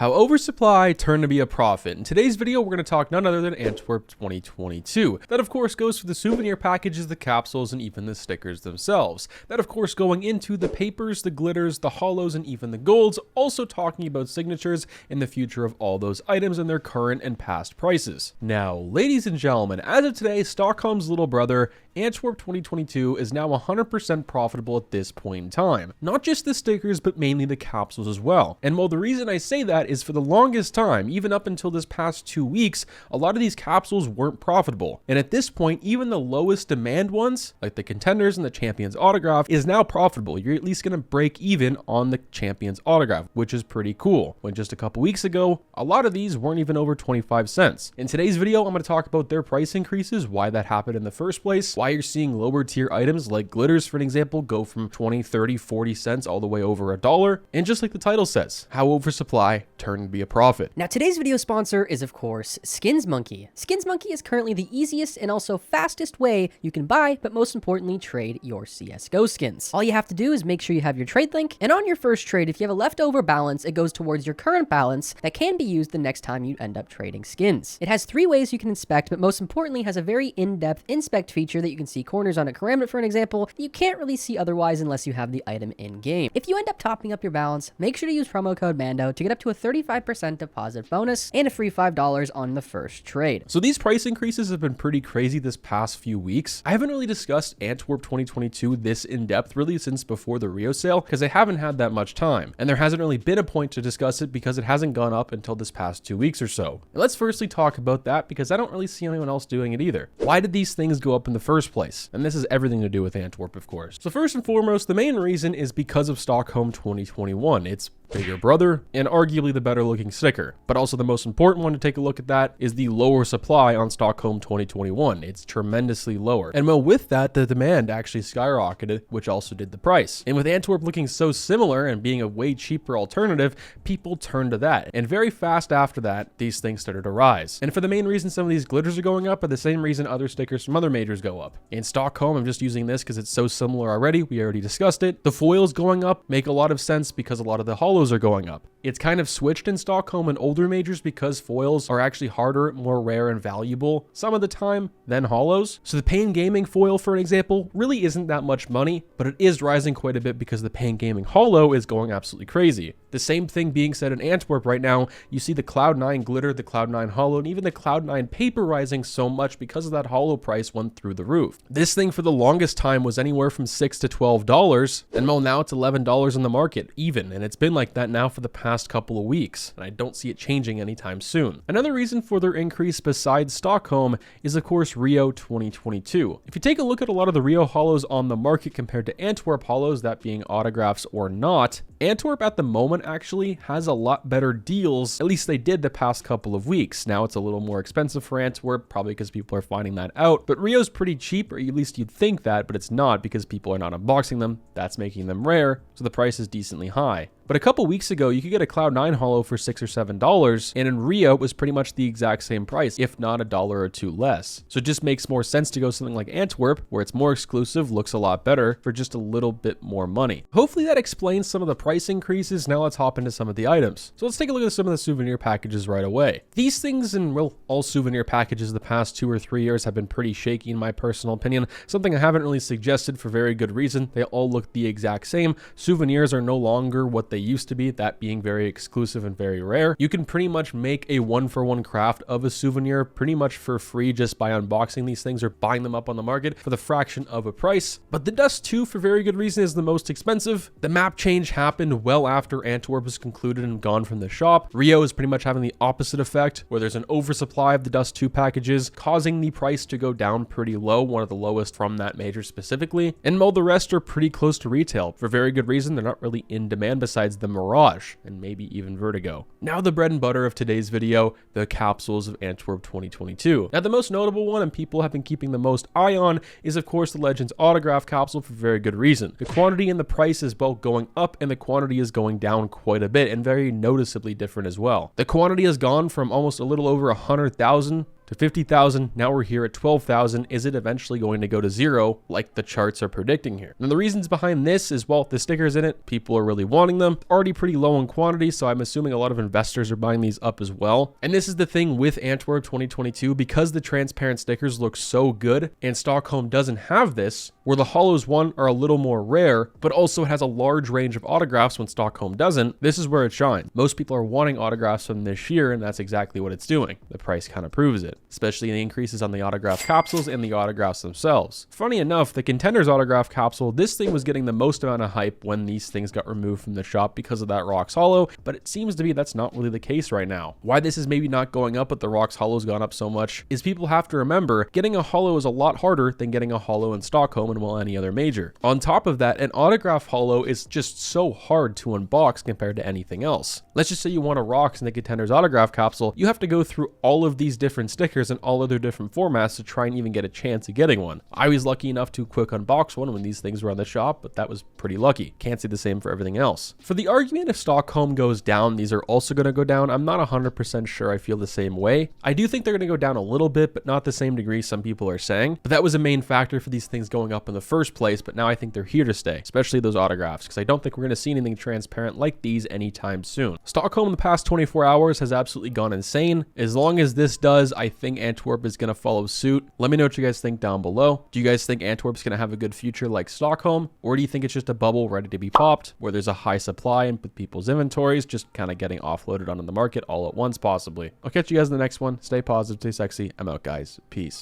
How oversupply turned to be a profit. In today's video, we're going to talk none other than Antwerp 2022. That of course goes for the souvenir packages, the capsules, and even the stickers themselves. That of course going into the papers, the glitters, the hollows, and even the golds, also talking about signatures and the future of all those items and their current and past prices. Now, ladies and gentlemen, as of today, Stockholm's little brother, Antwerp 2022 is now 100% profitable at this point in time. Not just the stickers, but mainly the capsules as well. And well, the reason I say that is for the longest time, even up until this past 2 weeks, a lot of these capsules weren't profitable. And at this point, even the lowest demand ones, like the contenders and the champion's autograph, is now profitable. You're at least going to break even on the champion's autograph, which is pretty cool. When just a couple weeks ago, a lot of these weren't even over 25 cents. In today's video, I'm going to talk about their price increases, why that happened in the first place, why you're seeing lower tier items like glitters, for an example, go from 20, 30, 40 cents all the way over $1, and just like the title says, how oversupply turned to be a profit. Now today's video sponsor is of course Skins Monkey. Skins Monkey is currently the easiest and also fastest way you can buy, but most importantly trade your CSGO skins. All you have to do is make sure you have your trade link, and on your first trade, if you have a leftover balance, it goes towards your current balance that can be used the next time you end up trading skins. It has 3 ways you can inspect, but most importantly has a very in-depth inspect feature that you can see corners on a karambit, for an example, that you can't really see otherwise unless you have the item in game. If you end up topping up your balance, make sure to use promo code MANDO to get up to a 35% deposit bonus and a free $5 on the first trade. So these price increases have been pretty crazy this past few weeks. I haven't really discussed Antwerp 2022 this in depth really since before the Rio sale because I haven't had that much time, and there hasn't really been a point to discuss it because it hasn't gone up until this past 2 weeks or so. And let's firstly talk about that because I don't really see anyone else doing it either. Why did these things go up in the first place? And this has everything to do with Antwerp, of course. So first and foremost, the main reason is because of Stockholm 2021. It's bigger brother and arguably the better looking sticker. But also the most important one to take a look at that is the lower supply on Stockholm 2021. It's tremendously lower. And well, with that, the demand actually skyrocketed, which also did the price. And with Antwerp looking so similar and being a way cheaper alternative, people turned to that. And very fast after that, these things started to rise. And for the main reason some of these glitters are going up, are the same reason other stickers from other majors go up. In Stockholm, I'm just using this because it's so similar already. We already discussed it. The foils going up make a lot of sense because a lot of the hollows are going up. It's kind of switched in Stockholm and older majors because foils are actually harder, more rare, and valuable some of the time than hollows. So the Pain Gaming foil, for an example, really isn't that much money, but it is rising quite a bit because the Pain Gaming hollow is going absolutely crazy. The same thing being said in Antwerp right now. You see the Cloud9 glitter, the Cloud9 hollow, and even the Cloud9 paper rising so much because of that hollow price went through the roof. This thing for the longest time was anywhere from $6 to $12, and well, now it's $11 in the market even, and it's been like that now for the past couple of weeks, and I don't see it changing anytime soon. Another reason for their increase besides Stockholm is of course Rio 2022. If you take a look at a lot of the Rio hollows on the market compared to Antwerp hollows, that being autographs or not, Antwerp at the moment actually has a lot better deals. At least they did the past couple of weeks. Now it's a little more expensive for Antwerp, probably because people are finding that out, but Rio's pretty cheap, or at least you'd think that, but it's not because people are not unboxing them. That's making them rare, so the price is decently high. But a couple weeks ago, you could get a Cloud9 hollow for $6 or $7, and in Rio, it was pretty much the exact same price, if not $1 or $2 less. So it just makes more sense to go something like Antwerp, where it's more exclusive, looks a lot better, for just a little bit more money. Hopefully that explains some of the price increases. Now let's hop into some of the items. So let's take a look at some of the souvenir packages right away. These things, and well, all souvenir packages the past 2 or 3 years have been pretty shaky in my personal opinion, something I haven't really suggested for very good reason. They all look the exact same. Souvenirs are no longer what they used to be, that being very exclusive and very rare. You can pretty much make a 1-for-1 craft of a souvenir pretty much for free just by unboxing these things or buying them up on the market for the fraction of a price. But the Dust 2, for very good reason, is the most expensive. The map change happened well after Antwerp was concluded and gone from the shop. Rio is pretty much having the opposite effect, where there's an oversupply of the Dust 2 packages, causing the price to go down pretty low, one of the lowest from that major specifically. And while the rest are pretty close to retail, for very good reason. They're not really in demand besides the Mirage and maybe even Vertigo. Now the bread and butter of today's video, the capsules of Antwerp 2022. Now the most notable one, and people have been keeping the most eye on, is of course the Legends autograph capsule for very good reason. The quantity and the price is both going up, and the quantity is going down quite a bit, and very noticeably different as well. The quantity has gone from almost a little over 100,000 to 50,000. Now we're here at 12,000. Is it eventually going to go to zero like the charts are predicting here? And the reasons behind this is, well, the stickers in it, people are really wanting them, already pretty low in quantity, so I'm assuming a lot of investors are buying these up as well. And this is the thing with Antwerp 2022, because the transparent stickers look so good and Stockholm doesn't have this, where the holos one are a little more rare, but also it has a large range of autographs when Stockholm doesn't. This is where it shines. Most people are wanting autographs from this year, and that's exactly what it's doing. The price kind of proves it, especially the increases on the autograph capsules and the autographs themselves. Funny enough, the Contenders autograph capsule, this thing was getting the most amount of hype when these things got removed from the shop because of that Rocks Holo, but it seems to be that's not really the case right now. Why this is maybe not going up, but the Rocks Holo's gone up so much, is people have to remember getting a holo is a lot harder than getting a holo in Stockholm and well any other major. On top of that, an autograph holo is just so hard to unbox compared to anything else. Let's just say you want a Rocks in the Contenders autograph capsule, you have to go through all of these different stickers and all other different formats to try and even get a chance of getting one. I was lucky enough to quick unbox one when these things were on the shop, but that was pretty lucky. Can't say the same for everything else. For the argument if Stockholm goes down, these are also going to go down. I'm not 100% sure I feel the same way. I do think they're going to go down a little bit, but not the same degree some people are saying. But that was a main factor for these things going up in the first place, but now I think they're here to stay, especially those autographs, because I don't think we're going to see anything transparent like these anytime soon. Stockholm in the past 24 hours has absolutely gone insane. As long as this does, I think Antwerp is going to follow suit. Let me know what you guys think down below. Do you guys think Antwerp's going to have a good future like Stockholm, or do you think it's just a bubble ready to be popped where there's a high supply and with people's inventories just kind of getting offloaded onto the market all at once possibly? I'll catch you guys in the next one. Stay positive, stay sexy. I'm out, guys. Peace.